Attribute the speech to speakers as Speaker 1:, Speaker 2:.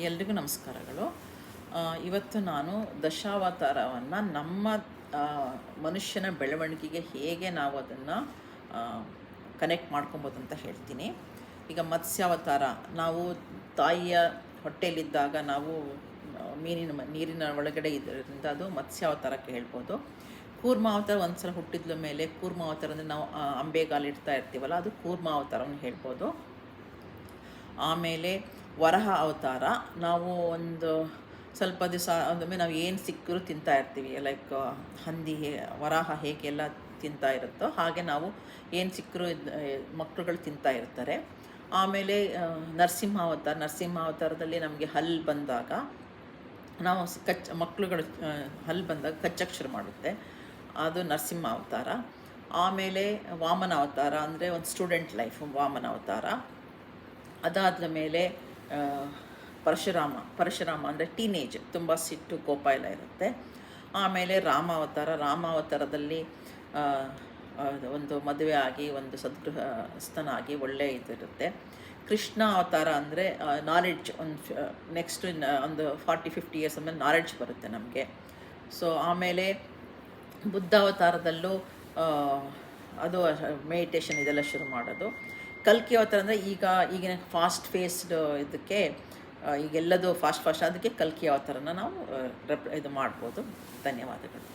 Speaker 1: ಎಲ್ರಿಗೂ ನಮಸ್ಕಾರಗಳು. ಇವತ್ತು ನಾನು ದಶಾವತಾರವನ್ನು ನಮ್ಮ ಮನುಷ್ಯನ ಬೆಳವಣಿಗೆಗೆ ಹೇಗೆ ನಾವು ಅದನ್ನು ಕನೆಕ್ಟ್ ಮಾಡ್ಕೊಬೋದು ಅಂತ ಹೇಳ್ತೀನಿ. ಈಗ ಮತ್ಸ್ಯಾವತಾರ, ನಾವು ತಾಯಿಯ ಹೊಟ್ಟೆಯಲ್ಲಿದ್ದಾಗ ನಾವು ನೀರಿನ ಒಳಗಡೆ ಇದರಿಂದ ಅದು ಮತ್ಸ್ಯಾವತಾರಕ್ಕೆ ಹೇಳ್ಬೋದು. ಕೂರ್ಮಾವತಾರ ಒಂದು ಸಲ ಹುಟ್ಟಿದ ಮೇಲೆ ಕೂರ್ಮಾವತಾರ ಅಂದರೆ ನಾವು ಅಂಬೆಗಾಲಿಡ್ತಾ ಇರ್ತೀವಲ್ಲ, ಅದು ಕೂರ್ಮಾವತಾರವನ್ನು ಹೇಳ್ಬೋದು. ಆಮೇಲೆ ವರಹ ಅವತಾರ, ನಾವು ಒಂದು ಸ್ವಲ್ಪ ದಿವಸ ಒಂದೊಮ್ಮೆ ನಾವು ಏನು ಸಿಕ್ಕರೂ ತಿಂತಾ ಇರ್ತೀವಿ. ಲೈಕ್ ಹಂದಿ ವರಾಹ ಹೇಗೆಲ್ಲ ತಿಂತಾ ಇರುತ್ತೋ ಹಾಗೆ ನಾವು ಏನು ಸಿಕ್ಕರೂ ಮಕ್ಕಳುಗಳು ತಿಂತಾ ಇರ್ತಾರೆ. ಆಮೇಲೆ ನರಸಿಂಹಾವತಾರದಲ್ಲಿ ನಮಗೆ ಹಲ್ಲು ಬಂದಾಗ ನಾವು ಮಕ್ಕಳುಗಳು ಹಲ್ಲು ಬಂದಾಗ ಕಚ್ಚಕ್ಕೆ ಶುರು ಮಾಡುತ್ತೆ, ಅದು ನರಸಿಂಹಾವತಾರ. ಆಮೇಲೆ ವಾಮನ ಅವತಾರ ಅಂದರೆ ಒಂದು ಸ್ಟೂಡೆಂಟ್ ಲೈಫ್ ವಾಮನ ಅವತಾರ. ಅದಾದ ಮೇಲೆ ಪರಶುರಾಮ ಅಂದರೆ ಟೀನೇಜ್, ತುಂಬ ಸಿಟ್ಟು ಕೋಪ ಎಲ್ಲ ಇರುತ್ತೆ. ಆಮೇಲೆ ರಾಮಾವತಾರದಲ್ಲಿ ಒಂದು ಮದುವೆ ಆಗಿ ಒಂದು ಸದ್ಗೃಹಸ್ಥನಾಗಿ ಒಳ್ಳೆ ಇದಿರುತ್ತೆ. ಕೃಷ್ಣ ಅವತಾರ ಅಂದರೆ ನಾಲೆಡ್ಜ್, ನೆಕ್ಸ್ಟ್ ಒಂದು 40-50 ಇಯರ್ಸ್ ಆಮೇಲೆ ನಾಲೆಡ್ಜ್ ಬರುತ್ತೆ ನಮಗೆ. ಸೊ ಆಮೇಲೆ ಬುದ್ಧಾವತಾರದಲ್ಲೂ ಅದು ಮೆಡಿಟೇಷನ್ ಇದೆಲ್ಲ ಶುರು ಮಾಡೋದು. ಕಲ್ಕಿ ಅವತಾರ ಅಂದರೆ ಈಗಿನ ಫಾಸ್ಟ್ ಫೇಸ್ಡ್ ಇದಕ್ಕೆ, ಈಗೆಲ್ಲದು ಫಾಸ್ಟ್ ಅದಕ್ಕೆ ಕಲ್ಕಿ ಅವತಾರನ ನಾವು ಇದು ಮಾಡ್ಬೋದು. ಧನ್ಯವಾದಗಳು.